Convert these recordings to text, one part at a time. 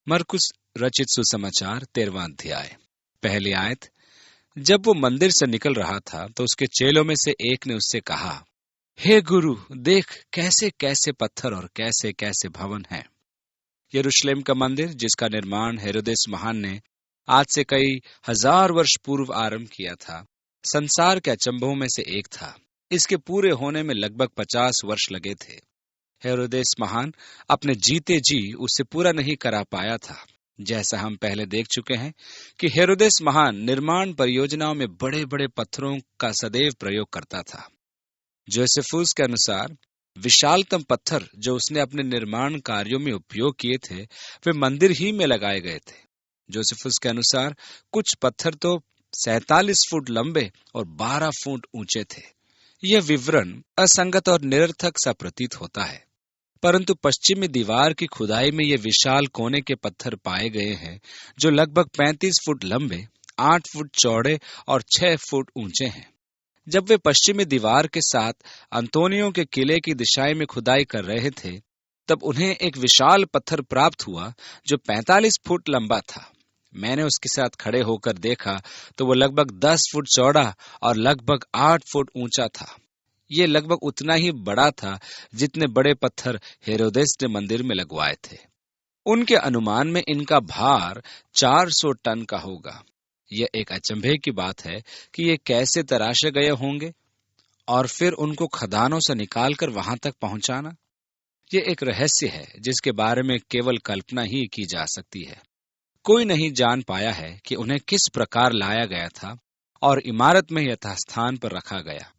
मरकुस रचित सुसमाचार 13वां अध्याय। पहली आयत। जब वो मंदिर से निकल रहा था तो उसके चेलों में से एक ने उससे कहा, हे गुरु, देख कैसे कैसे पत्थर और कैसे कैसे भवन हैं। यरूशलेम का मंदिर, जिसका निर्माण हेरोदेस महान ने आज से कई हजार वर्ष पूर्व आरंभ किया था, संसार के अचंभों में से एक था। इसके पूरे होने में लगभग 50 वर्ष लगे थे। हेरोदेस महान अपने जीते जी उसे पूरा नहीं करा पाया था। जैसा हम पहले देख चुके हैं कि हेरोदेस महान निर्माण परियोजनाओं में बड़े बड़े पत्थरों का सदैव प्रयोग करता था। जोसेफुस के अनुसार विशालतम पत्थर जो उसने अपने निर्माण कार्यों में उपयोग किए थे, वे मंदिर ही में लगाए गए थे। जोसेफुस के अनुसार कुछ पत्थर तो 47 फुट लंबे और 12 फुट ऊंचे थे। यह विवरण असंगत और निरर्थक सा प्रतीत होता है, परंतु पश्चिमी दीवार की खुदाई में ये विशाल कोने के पत्थर पाए गए हैं जो लगभग 35 फुट लंबे, 8 फुट चौड़े और 6 फुट ऊंचे हैं। जब वे पश्चिमी दीवार के साथ अंतोनियो के किले की दिशाएं में खुदाई कर रहे थे, तब उन्हें एक विशाल पत्थर प्राप्त हुआ जो 45 फुट लंबा था। मैंने उसके साथ खड़े होकर देखा तो वो लगभग 10 फुट चौड़ा और लगभग 8 फुट ऊंचा था। ये लगभग उतना ही बड़ा था जितने बड़े पत्थर हेरोदेस ने मंदिर में लगवाए थे। उनके अनुमान में इनका भार 400 टन का होगा। यह एक अचंभे की बात है कि ये कैसे तराशे गए होंगे और फिर उनको खदानों से निकालकर वहां तक पहुंचाना। ये एक रहस्य है जिसके बारे में केवल कल्पना ही की जा सकती है। कोई नहीं जान पाया है कि उन्हें किस प्रकार लाया गया था और इमारत में यथास्थान पर रखा गया।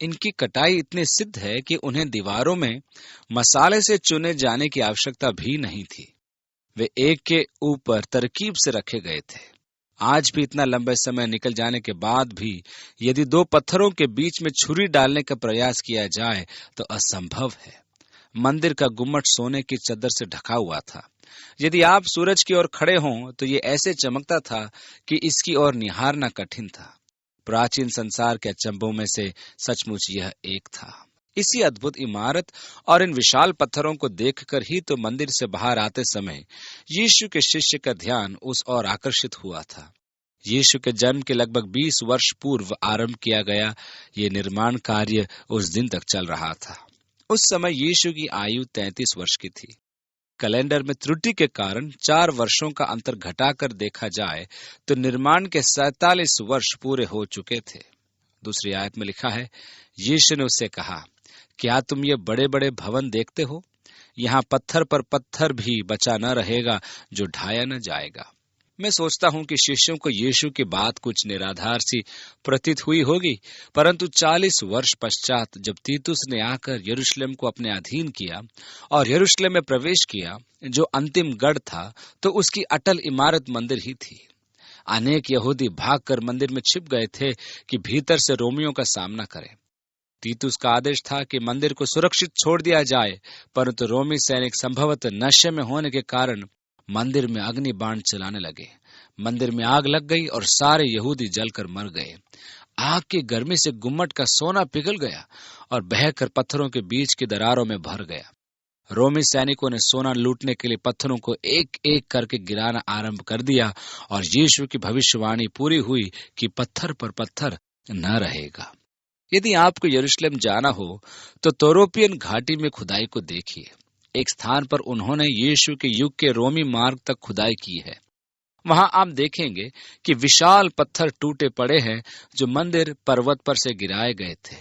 इनकी कटाई इतनी सिद्ध है कि उन्हें दीवारों में मसाले से चुने जाने की आवश्यकता भी नहीं थी। वे एक के ऊपर तरकीब से रखे गए थे। आज भी इतना लंबे समय निकल जाने के बाद भी यदि दो पत्थरों के बीच में छुरी डालने का प्रयास किया जाए तो असंभव है। मंदिर का गुम्मट सोने की चद्दर से ढका हुआ था। यदि आप सूरज की ओर खड़े हों तो ये ऐसे चमकता था कि इसकी ओर निहारना कठिन था। प्राचीन संसार के अचंभों में से सचमुच यह एक था। इसी अद्भुत इमारत और इन विशाल पत्थरों को देखकर ही तो मंदिर से बाहर आते समय यीशु के शिष्य का ध्यान उस ओर आकर्षित हुआ था। यीशु के जन्म के लगभग 20 वर्ष पूर्व आरंभ किया गया ये निर्माण कार्य उस दिन तक चल रहा था। उस समय यीशु की आयु 33 वर्ष की थी। कैलेंडर में त्रुटि के कारण 4 वर्षों का अंतर घटाकर देखा जाए तो निर्माण के 47 वर्ष पूरे हो चुके थे। दूसरी आयत में लिखा है, यीशु ने उससे कहा, क्या तुम ये बड़े बड़े भवन देखते हो? यहाँ पत्थर पर पत्थर भी बचा न रहेगा जो ढाया न जाएगा। मैं सोचता हूँ कि शिष्यों को यीशु की बात कुछ निराधार सी प्रतीत हुई होगी, परंतु 40 वर्ष पश्चात जब तीतुस ने आकर यरूशलेम को अपने अधीन किया और यरूशलेम में प्रवेश किया जो अंतिम गढ़ था, तो उसकी अटल इमारत मंदिर ही थी। अनेक यहूदी भागकर मंदिर में छिप गए थे कि भीतर से रोमियों का सामना करें। तीतुस का आदेश था कि मंदिर को सुरक्षित छोड़ दिया जाए, परंतु रोमी सैनिक संभवतः नशे में होने के कारण मंदिर में अग्नि बाण चलाने लगे। मंदिर में आग लग गई और सारे यहूदी जलकर मर गए। आग की गर्मी से गुम्मट का सोना पिघल गया और बहकर पत्थरों के बीच की दरारों में भर गया। रोमी सैनिकों ने सोना लूटने के लिए पत्थरों को एक एक करके गिराना आरंभ कर दिया और यीशु की भविष्यवाणी पूरी हुई कि पत्थर पर पत्थर न रहेगा। यदि आपको यरूशलेम जाना हो तो तोरोपियन घाटी में खुदाई को देखिए। एक स्थान पर उन्होंने यीशु के युग के रोमी मार्ग तक खुदाई की है। वहां आप देखेंगे कि विशाल पत्थर टूटे पड़े हैं जो मंदिर पर्वत पर से गिराए गए थे।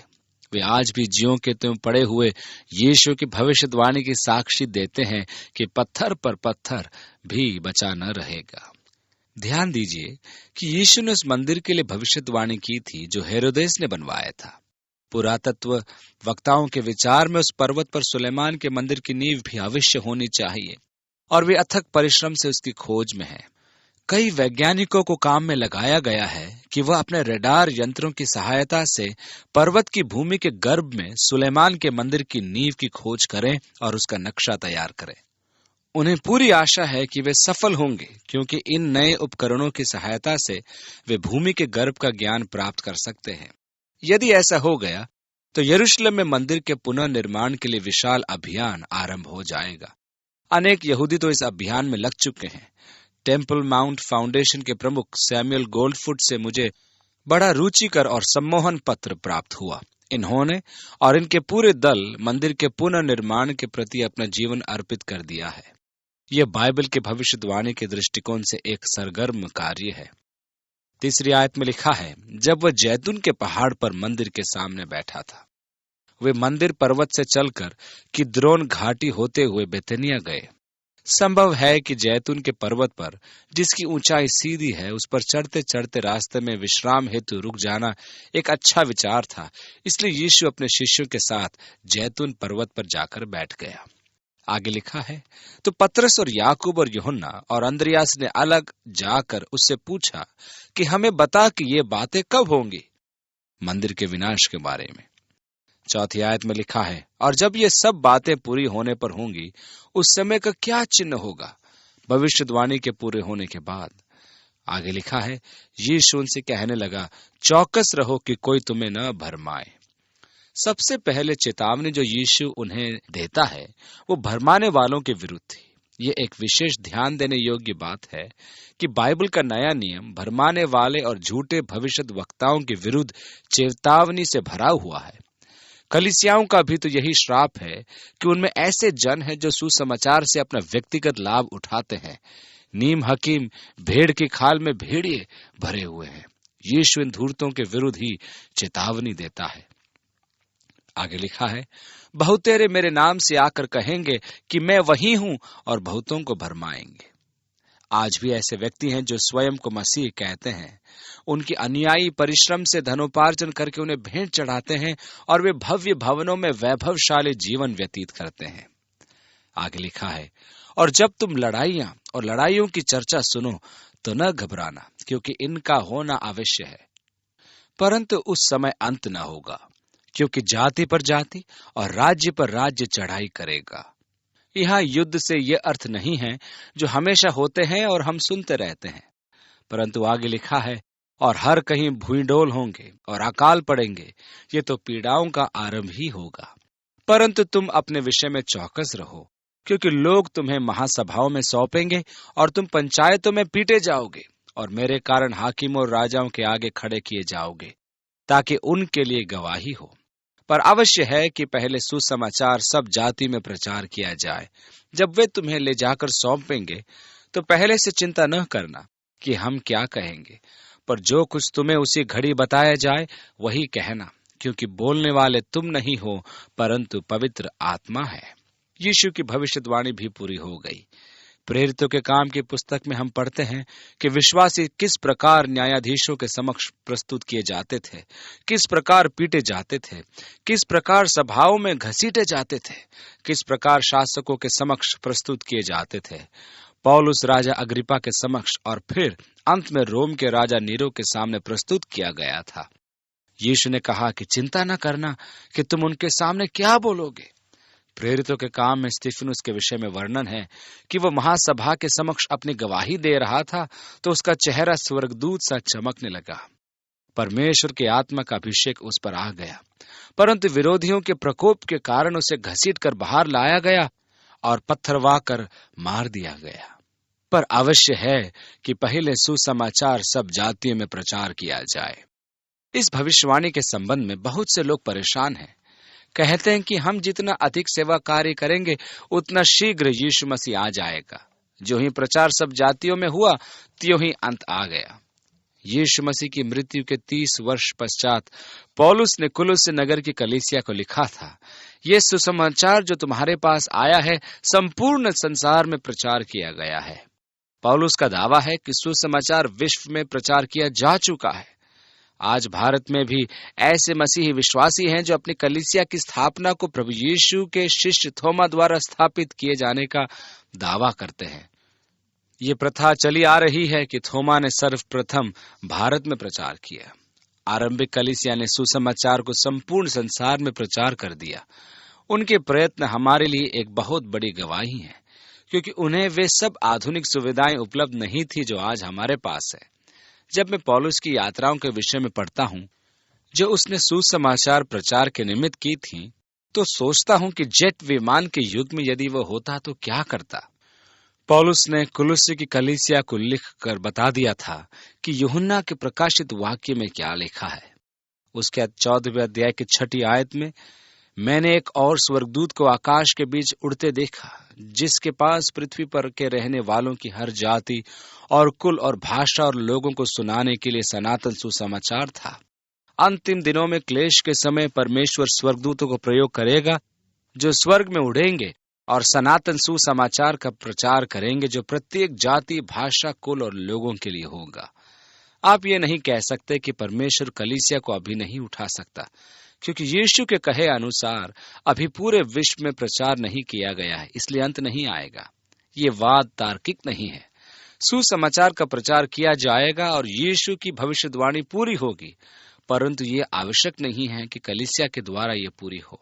वे आज भी ज्यों के त्यों पड़े हुए यीशु की भविष्यवाणी की साक्षी देते हैं कि पत्थर पर पत्थर भी बचा न रहेगा। ध्यान दीजिए कि यीशु ने उस मंदिर के लिए भविष्यवाणी की थी जो हेरोदेस ने बनवाया था। पुरातत्व वक्ताओं के विचार में उस पर्वत पर सुलेमान के मंदिर की नींव भी अवश्य होनी चाहिए और वे अथक परिश्रम से उसकी खोज में हैं। कई वैज्ञानिकों को काम में लगाया गया है कि वह अपने रडार यंत्रों की सहायता से पर्वत की भूमि के गर्भ में सुलेमान के मंदिर की नींव की खोज करें और उसका नक्शा तैयार करें। उन्हें पूरी आशा है कि वे सफल होंगे, क्योंकि इन नए उपकरणों की सहायता से वे भूमि के गर्भ का ज्ञान प्राप्त कर सकते हैं। यदि ऐसा हो गया तो यरूशलेम में मंदिर के पुनर्निर्माण के लिए विशाल अभियान आरंभ हो जाएगा। अनेक यहूदी तो इस अभियान में लग चुके हैं। टेम्पल माउंट फाउंडेशन के प्रमुख सैमुअल गोल्डफुट से मुझे बड़ा रुचिकर और सम्मोहन पत्र प्राप्त हुआ। इन्होंने और इनके पूरे दल मंदिर के पुनर्निर्माण के प्रति अपना जीवन अर्पित कर दिया है। यह बाइबल के भविष्यवाणी के दृष्टिकोण से एक सरगर्म कार्य है। 3 आयत में लिखा है, जब वह जैतून के पहाड़ पर मंदिर के सामने बैठा था। वे मंदिर पर्वत से चलकर किद्रोन घाटी होते हुए बेतनिया गए। संभव है कि जैतून के पर्वत पर, जिसकी ऊंचाई सीधी है, उस पर चढ़ते चढ़ते रास्ते में विश्राम हेतु रुक जाना एक अच्छा विचार था। इसलिए यीशु अपने शिष्यों के साथ जैतून पर्वत पर जाकर बैठ गया। आगे लिखा है, तो पतरस और याकूब और यूहन्ना और अंद्रियास ने अलग जाकर उससे पूछा कि हमें बता कि ये बातें कब होंगी, मंदिर के विनाश के बारे में। 4 आयत में लिखा है, और जब ये सब बातें पूरी होने पर होंगी, उस समय का क्या चिन्ह होगा, भविष्यवाणी के पूरे होने के बाद। आगे लिखा है, यीशु उनसे कहने लगा, चौकस रहो कि कोई तुम्हें न भरमाए। सबसे पहले चेतावनी जो यीशु उन्हें देता है वो भरमाने वालों के विरुद्ध थी। ये एक विशेष ध्यान देने योग्य बात है कि बाइबल का नया नियम भरमाने वाले और झूठे भविष्य वक्ताओं के विरुद्ध चेतावनी से भरा हुआ है। कलीसियाओं का भी तो यही श्राप है कि उनमें ऐसे जन हैं जो सुसमाचार से अपना व्यक्तिगत लाभ उठाते हैं। नीम हकीम भेड़ की खाल में भेड़िए भरे हुए हैं। यीशु इन धूर्तों के विरुद्ध ही चेतावनी देता है। आगे लिखा है, बहुतेरे मेरे नाम से आकर कहेंगे कि मैं वही हूं और बहुतों को भरमाएंगे। आज भी ऐसे व्यक्ति हैं जो स्वयं को मसीह कहते हैं। उनके अनुयायी परिश्रम से धनोपार्जन करके उन्हें भेंट चढ़ाते हैं और वे भव्य भवनों में वैभवशाली जीवन व्यतीत करते हैं। आगे लिखा है, और जब तुम लड़ाइयां और लड़ाइयों की चर्चा सुनो तो न घबराना, क्योंकि इनका होना अवश्य है, परंतु उस समय अंत न होगा, क्योंकि जाति पर जाति और राज्य पर राज्य चढ़ाई करेगा। यहाँ युद्ध से यह अर्थ नहीं है जो हमेशा होते हैं और हम सुनते रहते हैं, परंतु आगे लिखा है, और हर कहीं भूइंडोल होंगे और अकाल पड़ेंगे। ये तो पीड़ाओं का आरंभ ही होगा। परंतु तुम अपने विषय में चौकस रहो, क्योंकि लोग तुम्हें महासभाओं में सौंपेंगे और तुम पंचायतों में पीटे जाओगे और मेरे कारण हाकिमों और राजाओं के आगे खड़े किए जाओगे, ताकि उनके लिए गवाही हो। पर अवश्य है कि पहले सुसमाचार सब जाति में प्रचार किया जाए। जब वे तुम्हें ले जाकर सौंपेंगे तो पहले से चिंता न करना कि हम क्या कहेंगे, पर जो कुछ तुम्हें उसी घड़ी बताया जाए वही कहना, क्योंकि बोलने वाले तुम नहीं हो परंतु पवित्र आत्मा है। यीशु की भविष्यवाणी भी पूरी हो गई। प्रेरितों के काम की पुस्तक में हम पढ़ते हैं कि विश्वासी किस प्रकार न्यायाधीशों के समक्ष प्रस्तुत किए जाते थे, किस प्रकार पीटे जाते थे, किस प्रकार सभाओं में घसीटे जाते थे, किस प्रकार शासकों के समक्ष प्रस्तुत किए जाते थे, पौलुस राजा अग्रिपा के समक्ष और फिर अंत में रोम के राजा नीरो के सामने प्रस्तुत किया गया था। यीशु ने कहा कि चिंता न करना कि तुम उनके सामने क्या बोलोगे। प्रेरितों के काम में स्तिफनुस के विषय में वर्णन है कि वह महासभा के समक्ष अपनी गवाही दे रहा था तो उसका चेहरा स्वर्गदूत सा चमकने लगा। परमेश्वर के आत्मा का अभिषेक उस पर आ गया, परंतु विरोधियों के प्रकोप के कारण उसे घसीटकर बाहर लाया गया और पत्थरवा कर मार दिया गया। पर अवश्य है कि पहले सुसमाचार सब जातियों में प्रचार किया जाए। इस भविष्यवाणी के संबंध में बहुत से लोग परेशान हैं। कहते हैं कि हम जितना अधिक सेवा कार्य करेंगे उतना शीघ्र यीशु मसीह आ जाएगा। जो ही प्रचार सब जातियों में हुआ त्यों ही अंत आ गया। यीशु मसीह की मृत्यु के 30 वर्ष पश्चात पौलुस ने कुलुस नगर की कलीसिया को लिखा था, ये सुसमाचार जो तुम्हारे पास आया है संपूर्ण संसार में प्रचार किया गया है। पौलुस का दावा है कि सुसमाचार विश्व में प्रचार किया जा चुका है। आज भारत में भी ऐसे मसीही विश्वासी हैं जो अपनी कलीसिया की स्थापना को प्रभु यीशु के शिष्य थोमा द्वारा स्थापित किए जाने का दावा करते हैं। ये प्रथा चली आ रही है कि थोमा ने सर्वप्रथम भारत में प्रचार किया। आरंभिक कलीसिया ने सुसमाचार को संपूर्ण संसार में प्रचार कर दिया। उनके प्रयत्न हमारे लिए एक बहुत बड़ी गवाही है, क्योंकि उन्हें वे सब आधुनिक सुविधाएं उपलब्ध नहीं थी जो आज हमारे पास है। जब मैं पौलुस की यात्राओं के विषय में पढ़ता हूं जो उसने सुसमाचार प्रचार के निमित्त की थी, तो सोचता हूं कि जेट विमान के युग में यदि वह होता तो क्या करता। पौलुस ने कुलुस्सी की कलीसिया को लिख कर बता दिया था कि यूहन्ना के प्रकाशित वाक्य में क्या लिखा है। उसके 14वें अध्याय की 6ठी आयत में, मैंने एक और स्वर्गदूत को आकाश के बीच उड़ते देखा, जिसके पास पृथ्वी पर के रहने वालों की हर जाति और कुल और भाषा और लोगों को सुनाने के लिए सनातन सुसमाचार था। अंतिम दिनों में क्लेश के समय परमेश्वर स्वर्गदूतों को प्रयोग करेगा, जो स्वर्ग में उड़ेंगे और सनातन सुसमाचार का प्रचार करेंगे, जो प्रत्येक जाति, भाषा, कुल और लोगों के लिए होगा। आप ये नहीं कह सकते कि परमेश्वर कलीसिया को अभी नहीं उठा सकता, क्योंकि यीशु के कहे अनुसार अभी पूरे विश्व में प्रचार नहीं किया गया है, इसलिए अंत नहीं आएगा। ये वाद तार्किक नहीं है। सुसमाचार का प्रचार किया जाएगा और यीशु की भविष्यवाणी पूरी होगी, परंतु ये आवश्यक नहीं है कि कलीसिया के द्वारा ये पूरी हो।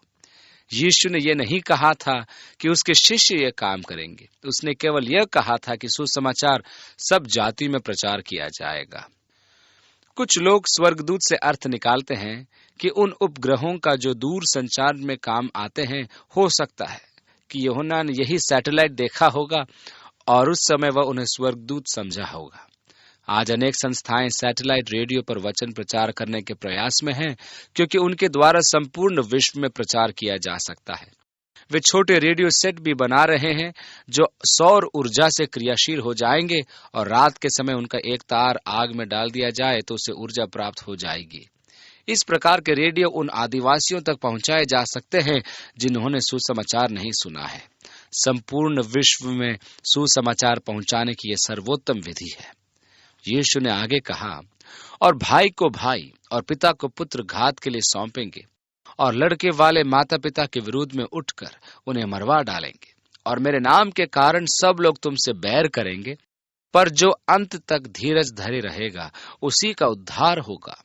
यीशु ने यह नहीं कहा था कि उसके शिष्य यह काम करेंगे। उसने केवल यह कहा था कि सुसमाचार सब जाति में प्रचार किया जाएगा। कुछ लोग स्वर्गदूत से अर्थ निकालते हैं कि उन उपग्रहों का जो दूर संचार में काम आते हैं, हो सकता है कि यूहन्ना ने यही सैटेलाइट देखा होगा और उस समय वह उन्हें स्वर्गदूत समझा होगा। आज अनेक संस्थाएं सैटेलाइट रेडियो पर वचन प्रचार करने के प्रयास में हैं, क्योंकि उनके द्वारा संपूर्ण विश्व में प्रचार किया जा सकता है। वे छोटे रेडियो सेट भी बना रहे हैं जो सौर ऊर्जा से क्रियाशील हो जाएंगे और रात के समय उनका एक तार आग में डाल दिया जाए तो उसे ऊर्जा प्राप्त हो जाएगी। इस प्रकार के रेडियो उन आदिवासियों तक पहुंचाए जा सकते हैं जिन्होंने सुसमाचार नहीं सुना है। संपूर्ण विश्व में सुसमाचार पहुंचाने की यह सर्वोत्तम विधि है। यीशु ने आगे कहा, और भाई को भाई और पिता को पुत्र घात के लिए सौंपेंगे, और लड़के वाले माता पिता के विरुद्ध में उठकर उन्हें मरवा डालेंगे, और मेरे नाम के कारण सब लोग तुमसे बैर करेंगे, पर जो अंत तक धीरज धरे रहेगा उसी का उद्धार होगा।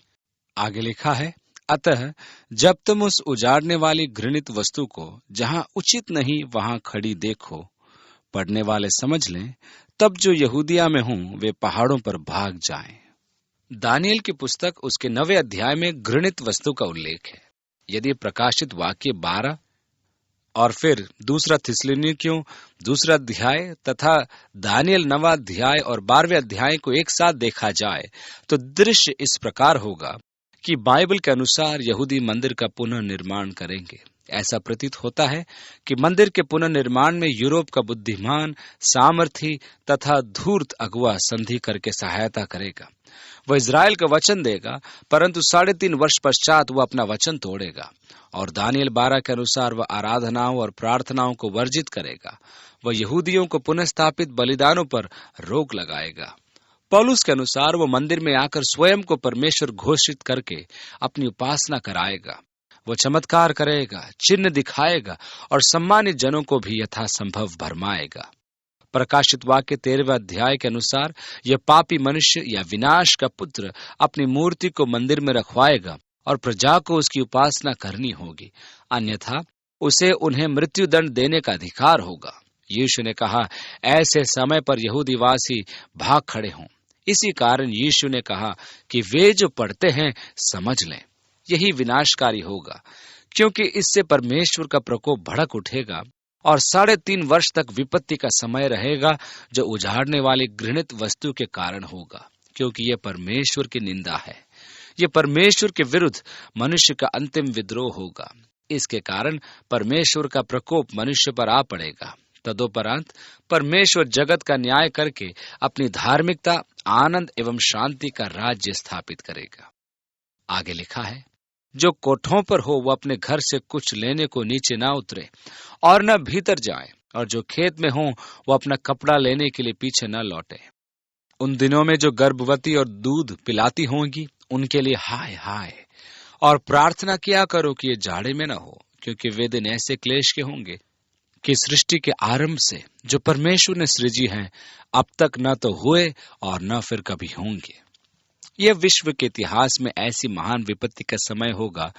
आगे लिखा है, अतः जब तुम उस उजाड़ने वाली घृणित वस्तु को जहां उचित नहीं वहां खड़ी देखो, पढ़ने वाले समझ लें, तब जो यहूदिया में हों वे पहाड़ों पर भाग जाएं। दानियल की पुस्तक उसके 9वें अध्याय में घृणित वस्तु का उल्लेख है। यदि प्रकाशित वाक्य 12 और फिर दूसरा थिस्सलुनीकियों 2 अध्याय तथा दानियल 9वां अध्याय और 12वें अध्याय को एक साथ देखा जाए तो दृश्य इस प्रकार होगा कि बाइबल के अनुसार यहूदी मंदिर का पुनर्निर्माण करेंगे। ऐसा प्रतीत होता है कि मंदिर के पुनर्निर्माण में यूरोप का बुद्धिमान, सामर्थी तथा धूर्त अगुआ संधि करके सहायता करेगा। वह इजराइल का वचन देगा, परंतु 3.5 वर्ष पश्चात वह अपना वचन तोड़ेगा। और दानियल 12 के अनुसार वह आराधनाओं और प्रार्थनाओं को वर्जित करेगा। वह यहूदियों को पुनः बलिदानों पर रोक लगाएगा। पौलुस के अनुसार वह मंदिर में आकर स्वयं को परमेश्वर घोषित करके अपनी उपासना कराएगा। वह चमत्कार करेगा, चिन्ह दिखाएगा और सम्मानित जनों को भी यथासंभव भरमाएगा। प्रकाशित वाक्य 13वें अध्याय के अनुसार यह पापी मनुष्य या विनाश का पुत्र अपनी मूर्ति को मंदिर में रखवाएगा और प्रजा को उसकी उपासना करनी होगी, अन्यथा उसे उन्हें मृत्युदंड देने का अधिकार होगा। यीशु ने कहा, ऐसे समय पर यहूदीवासी भाग खड़े हों। इसी कारण यीशु ने कहा कि वे जो पढ़ते हैं समझ लें। यही विनाशकारी होगा, क्योंकि इससे परमेश्वर का प्रकोप भड़क उठेगा और 3.5 वर्ष तक विपत्ति का समय रहेगा, जो उजाड़ने वाली घृणित वस्तु के कारण होगा, क्योंकि यह परमेश्वर की निंदा है। यह परमेश्वर के विरुद्ध मनुष्य का अंतिम विद्रोह होगा। इसके कारण परमेश्वर का प्रकोप मनुष्य पर आ पड़ेगा। तदोपरांत परमेश्वर जगत का न्याय करके अपनी धार्मिकता, आनंद एवं शांति का राज्य स्थापित करेगा। आगे लिखा है, जो कोठों पर हो वह अपने घर से कुछ लेने को नीचे ना उतरे और न भीतर जाए, और जो खेत में हो वह अपना कपड़ा लेने के लिए पीछे न लौटे। उन दिनों में जो गर्भवती और दूध पिलाती होंगी उनके लिए हाय हाय, और प्रार्थना किया करो कि ये जाड़े में न हो, क्योंकि वे दिन ऐसे क्लेश के होंगे कि सृष्टि के आरंभ से जो परमेश्वर ने सृजी हैं अब तक न तो हुए और न फिर कभी होंगे। यह विश्व के इतिहास में ऐसी महान विपत्ति का समय होगा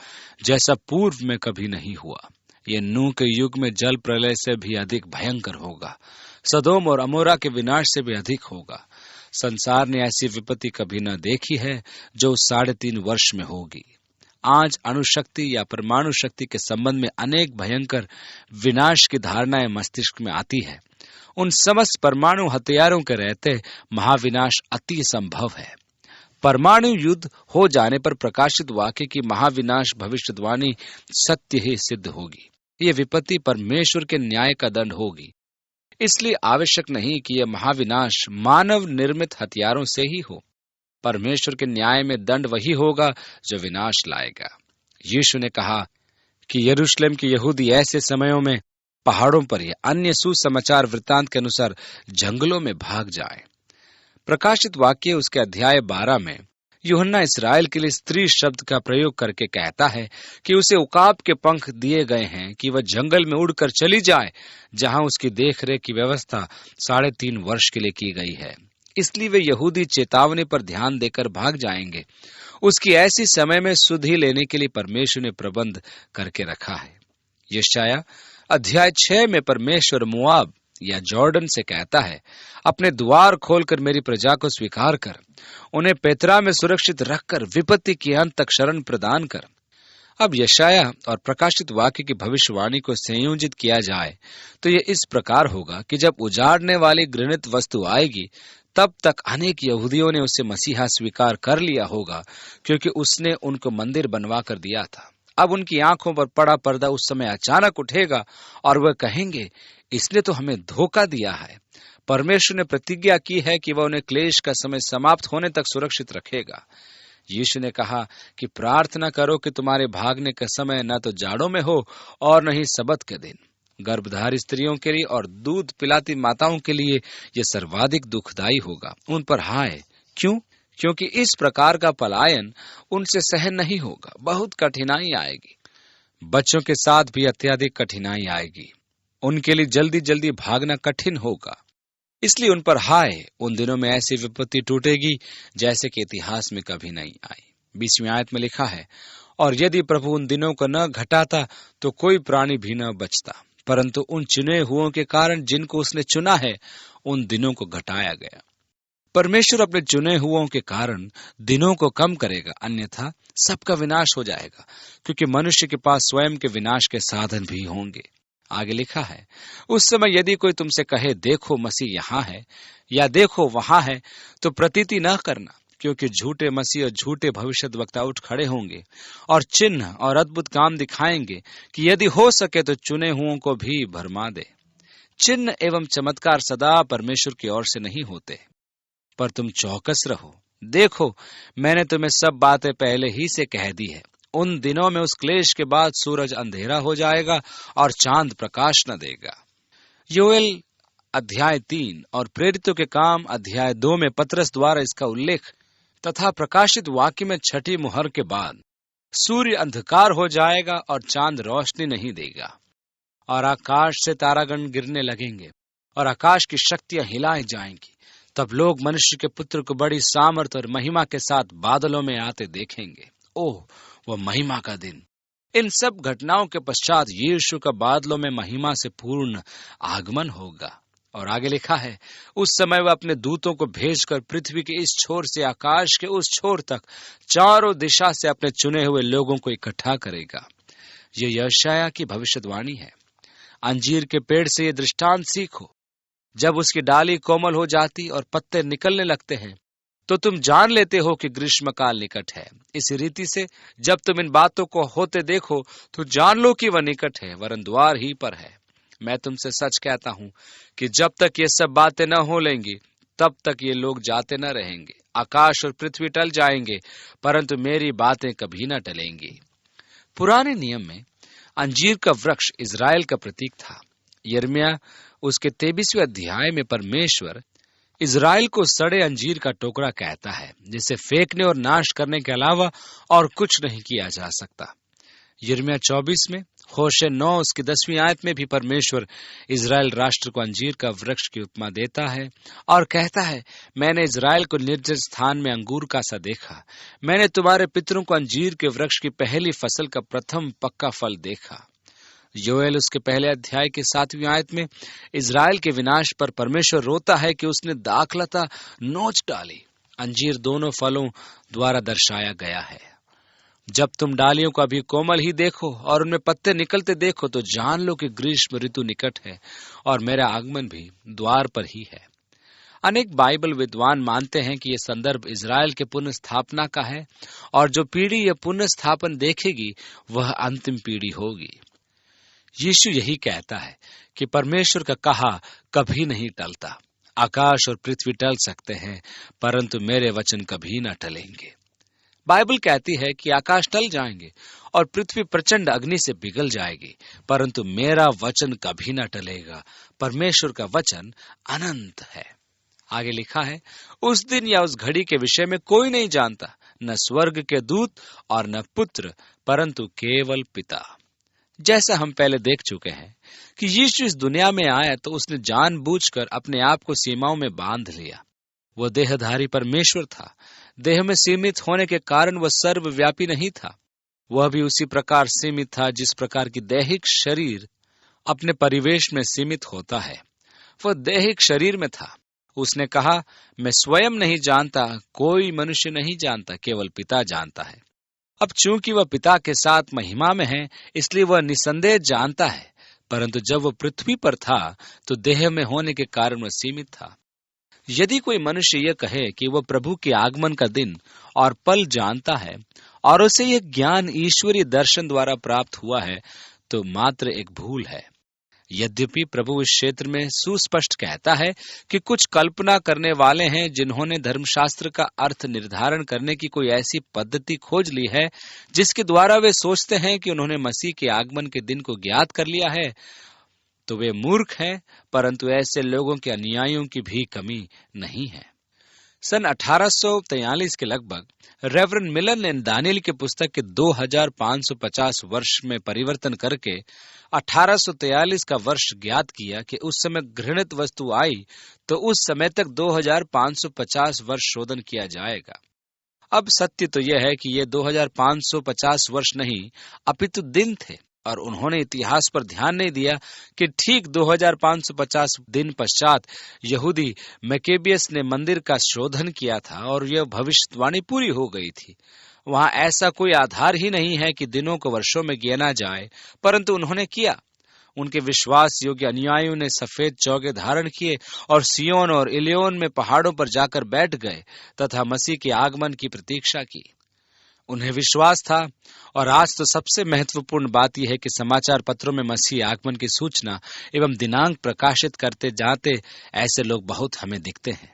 जैसा पूर्व में कभी नहीं हुआ। यह नूह के युग में जल प्रलय से भी अधिक भयंकर होगा, सदोम और अमोरा के विनाश से भी अधिक होगा। संसार ने ऐसी विपत्ति कभी न देखी है जो 3.5 वर्ष में होगी। आज अणुशक्ति या परमाणु शक्ति के संबंध में अनेक भयंकर विनाश की धारणाएं मस्तिष्क में आती है, उन समस्त परमाणु हथियारों के रहते महाविनाश अति संभव है। परमाणु युद्ध हो जाने पर प्रकाशित वाक्य की महाविनाश भविष्यवाणी सत्य ही सिद्ध होगी। ये विपत्ति परमेश्वर के न्याय का दंड होगी। इसलिए आवश्यक नहीं कि यह महाविनाश मानव निर्मित हथियारों से ही हो। परमेश्वर के न्याय में दंड वही होगा जो विनाश लाएगा। यीशु ने कहा कि यरूशलेम के यहूदी ऐसे समयों में पहाड़ों पर या अन्य सुसमाचार वृत्तांत के अनुसार जंगलों में भाग जाएं। प्रकाशित वाक्य उसके अध्याय 12 में यूहन्ना इसराइल के लिए स्त्री शब्द का प्रयोग करके कहता है कि उसे उकाब के पंख दिए गए हैं कि वह जंगल में उड़कर चली जाए, जहां उसकी देखरेख की व्यवस्था 3.5 वर्ष के लिए की गई है। इसलिए वे यहूदी चेतावनी पर ध्यान देकर भाग जाएंगे। उसकी ऐसी समय में सुधि लेने के लिए परमेश्वर ने प्रबंध करके रखा है। यशाया अध्याय 6 में परमेश्वर मोआब या जॉर्डन से कहता है, अपने द्वार खोलकर मेरी प्रजा को स्वीकार कर, उन्हें पेत्रा में सुरक्षित रखकर विपत्ति के अंत तक शरण प्रदान कर। अब यशाया और प्रकाशित वाक्य की भविष्यवाणी को संयोजित किया जाए तो यह इस प्रकार होगा कि जब उजाड़ने वाली घृणित वस्तु आएगी, तब तक अनेक यहूदियों ने उसे मसीहा स्वीकार कर लिया होगा, क्योंकि उसने उनको मंदिर बनवा कर दिया था। अब उनकी आंखों पर पड़ा पर्दा उस समय अचानक उठेगा और वह कहेंगे, इसने तो हमें धोखा दिया है। परमेश्वर ने प्रतिज्ञा की है कि वह उन्हें क्लेश का समय समाप्त होने तक सुरक्षित रखेगा। यीशु ने कहा कि प्रार्थना करो कि तुम्हारे भागने का समय न तो जाड़ों में हो और न ही सबत के दिन। गर्भधारी स्त्रियों के लिए और दूध पिलाती माताओं के लिए यह सर्वाधिक दुखदायी होगा। उन पर हाय! क्यों? क्योंकि इस प्रकार का पलायन उनसे सहन नहीं होगा। बहुत कठिनाई आएगी। बच्चों के साथ भी अत्यधिक कठिनाई आएगी। उनके लिए जल्दी जल्दी भागना कठिन होगा। इसलिए उन पर हाय! उन दिनों में ऐसी विपत्ति टूटेगी जैसे कि इतिहास में कभी नहीं आई। 20वीं आयत में लिखा है, और यदि प्रभु उन दिनों को न घटाता तो कोई प्राणी भी न बचता, परंतु उन चुने हुओं के कारण जिनको उसने चुना है, उन दिनों को घटाया गया। परमेश्वर अपने चुने हुओं के कारण दिनों को कम करेगा, अन्यथा सबका विनाश हो जाएगा, क्योंकि मनुष्य के पास स्वयं के विनाश के साधन भी होंगे। आगे लिखा है, उस समय यदि कोई तुमसे कहे देखो मसीह यहाँ है या देखो वहां है, तो प्रतीति न करना, क्योंकि झूठे मसीह और झूठे भविष्यद्वक्ता उठ खड़े होंगे और चिन्ह और अद्भुत काम दिखाएंगे कि यदि हो सके तो चुने हुओं को भी भरमा दे। चिन्ह एवं चमत्कार सदा परमेश्वर की ओर से नहीं होते, पर तुम चौकस रहो। देखो, मैंने तुम्हें सब बातें पहले ही से कह दी है। उन दिनों में उस क्लेश के बाद सूरज अंधेरा हो जाएगा और चांद प्रकाश न देगा। योएल अध्याय 3 और प्रेरितों के काम अध्याय 2 में पतरस द्वारा इसका उल्लेख तथा प्रकाशित वाक्य में 6ठी मुहर के बाद सूर्य अंधकार हो जाएगा और चांद रोशनी नहीं देगा, और आकाश से तारागण गिरने लगेंगे और आकाश की शक्तियां हिलाई जाएंगी। तब लोग मनुष्य के पुत्र को बड़ी सामर्थ और महिमा के साथ बादलों में आते देखेंगे। ओह, वह महिमा का दिन! इन सब घटनाओं के पश्चात यीशु का बादलों में महिमा से पूर्ण आगमन होगा। और आगे लिखा है, उस समय वह अपने दूतों को भेजकर पृथ्वी के इस छोर से आकाश के उस छोर तक चारों दिशा से अपने चुने हुए लोगों को इकट्ठा करेगा। ये यशाया की भविष्यवाणी है। अंजीर के पेड़ से ये दृष्टांत सीखो। जब उसकी डाली कोमल हो जाती और पत्ते निकलने लगते हैं, तो तुम जान लेते हो कि ग्रीष्मकाल निकट है। इस रीति से जब तुम इन बातों को होते देखो तो जान लो कि वह निकट है, वरन द्वार ही पर है। मैं तुमसे सच कहता हूं कि जब तक ये सब बातें न हो लेंगी, तब तक ये लोग जाते न रहेंगे। आकाश और पृथ्वी टल जाएंगे, परंतु मेरी बातें कभी न टलेंगी। पुराने नियम में अंजीर का वृक्ष इजराइल का प्रतीक था। यिर्मयाह उसके 23वें अध्याय में परमेश्वर इजराइल को सड़े अंजीर का टुकड़ा कहता है, जिसे फेंकने और नाश करने के अलावा और कुछ नहीं किया जा सकता। यिर्मयाह 24 में, होशे 9 उसकी 10वीं आयत में भी परमेश्वर इजराइल राष्ट्र को अंजीर का वृक्ष की उपमा देता है और कहता है, मैंने इजराइल को निर्जन स्थान में अंगूर का सा देखा। मैंने तुम्हारे पितरों को अंजीर के वृक्ष की पहली फसल का प्रथम पक्का फल देखा। योएल उसके पहले अध्याय की 7वीं आयत में इजराइल के विनाश पर परमेश्वर रोता है कि उसने दाखलता नोच डाली। अंजीर दोनों फलों द्वारा दर्शाया गया है। जब तुम डालियों को अभी कोमल ही देखो और उनमें पत्ते निकलते देखो तो जान लो कि ग्रीष्म ऋतु निकट है और मेरा आगमन भी द्वार पर ही है। अनेक बाइबल विद्वान मानते हैं कि यह संदर्भ इज़राइल के पुनः स्थापना का है और जो पीढ़ी यह पुनः स्थापन देखेगी वह अंतिम पीढ़ी होगी। यीशु यही कहता है कि परमेश्वर का कहा कभी नहीं टलता। आकाश और पृथ्वी टल सकते हैं परंतु मेरे वचन कभी न टलेंगे। बाइबल कहती है कि आकाश टल जाएंगे और पृथ्वी प्रचंड अग्नि से पिघल जाएगी परंतु मेरा वचन कभी न टलेगा। परमेश्वर का वचन अनंत है। आगे लिखा है, उस दिन या उस घड़ी के विषय में कोई नहीं जानता, न स्वर्ग के दूत और न पुत्र परंतु केवल पिता। जैसा हम पहले देख चुके हैं कि यीशु इस दुनिया में आया तो उसने जानबूझकर अपने आप को सीमाओं में बांध लिया। वह देहधारी परमेश्वर था। देह में सीमित होने के कारण वह सर्वव्यापी नहीं था। वह भी उसी प्रकार सीमित था जिस प्रकार की दैहिक शरीर अपने परिवेश में सीमित होता है। वह दैहिक शरीर में था। उसने कहा, मैं स्वयं नहीं जानता, कोई मनुष्य नहीं जानता, केवल पिता जानता है। अब चूंकि वह पिता के साथ महिमा में है इसलिए वह निसंदेह जानता है, परंतु जब वह पृथ्वी पर था तो देह में होने के कारण वह सीमित था। यदि कोई मनुष्य यह कहे कि वह प्रभु के आगमन का दिन और पल जानता है और उसे यह ज्ञान ईश्वरीय दर्शन द्वारा प्राप्त हुआ है तो मात्र एक भूल है। यद्यपि प्रभु इस क्षेत्र में सुस्पष्ट कहता है कि कुछ कल्पना करने वाले हैं जिन्होंने धर्मशास्त्र का अर्थ निर्धारण करने की कोई ऐसी पद्धति खोज ली है जिसके द्वारा वे सोचते हैं कि उन्होंने मसीह के आगमन के दिन को ज्ञात कर लिया है, तो वे मूर्ख हैं, परंतु ऐसे लोगों के अनुयायियों की भी कमी नहीं है। सन 1843 के लगभग रेवरेंड मिलर ने दानियल की पुस्तक के 2550 वर्ष में परिवर्तन करके 1843 का वर्ष ज्ञात किया कि उस समय घृणित वस्तु आई तो उस समय तक 2550 वर्ष शोधन किया जाएगा। अब सत्य तो यह है कि ये 2550 वर्ष नहीं अपितु दिन थे और उन्होंने इतिहास पर ध्यान नहीं दिया कि ठीक 2550 दिन पश्चात यहूदी मैकेबियस ने मंदिर का शोधन किया था और यह भविष्यवाणी पूरी हो गई थी। वहां ऐसा कोई आधार ही नहीं है कि दिनों को वर्षों में गिना जाए, परंतु उन्होंने किया। उनके विश्वास योग्य अनुयायियों ने सफेद चौगे धारण किए और सियोन और इलियोन में पहाड़ों पर जाकर बैठ गए तथा मसीह के आगमन की प्रतीक्षा की। उन्हें विश्वास था। और आज तो सबसे महत्वपूर्ण बात यह है कि समाचार पत्रों में मसीह आगमन की सूचना एवं दिनांक प्रकाशित करते जाते ऐसे लोग बहुत हमें दिखते हैं।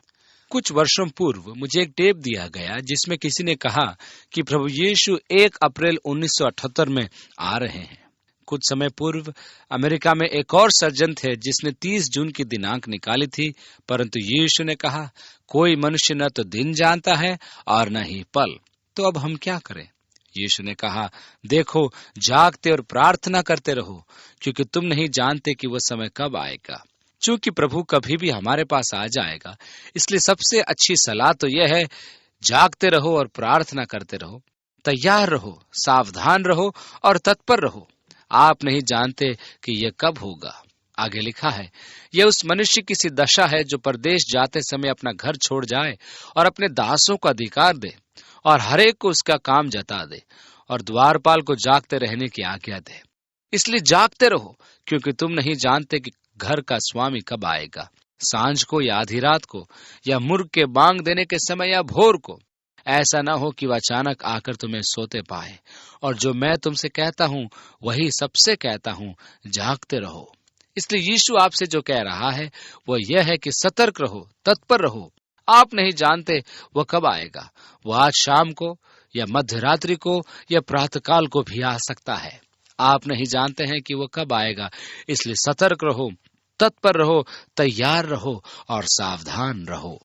कुछ वर्षों पूर्व मुझे एक टेप दिया गया जिसमें किसी ने कहा कि प्रभु यीशु 1 अप्रैल 1978 में आ रहे हैं। कुछ समय पूर्व अमेरिका में एक और सर्जन थे जिसने 30 जून की दिनांक निकाली थी, परंतु यीशु ने कहा, कोई मनुष्य न तो दिन जानता है और न ही पल, तो अब हम क्या करें? यीशु ने कहा, देखो, जागते और प्रार्थना करते रहो, क्योंकि तुम नहीं जानते कि वह समय कब आएगा। चूंकि प्रभु कभी भी हमारे पास आ जाएगा, इसलिए सबसे अच्छी सलाह तो यह है, जागते रहो और प्रार्थना करते रहो, तैयार रहो, सावधान रहो और तत्पर रहो। आप नहीं जानते कि यह कब होगा। आगे लिखा है, यह उस मनुष्य की सी दशा है जो परदेश जाते समय अपना घर छोड़ जाए और अपने दासों को अधिकार दे और हरेक को उसका काम जता दे और द्वारपाल को जागते रहने की आज्ञा दे। इसलिए जागते रहो, क्योंकि तुम नहीं जानते कि घर का स्वामी कब आएगा, सांझ को या आधी रात को या मुर्ग के बांग देने के समय या भोर को। ऐसा न हो कि वह अचानक आकर तुम्हें सोते पाए। और जो मैं तुमसे कहता हूँ वही सबसे कहता हूँ, जागते रहो। इसलिए यीशु आपसे जो कह रहा है वह यह है कि सतर्क रहो, तत्पर रहो। आप नहीं जानते वह कब आएगा। वह आज शाम को या मध्य रात्रि को या प्रातःकाल को भी आ सकता है। आप नहीं जानते हैं कि वह कब आएगा, इसलिए सतर्क रहो, तत्पर रहो, तैयार रहो और सावधान रहो।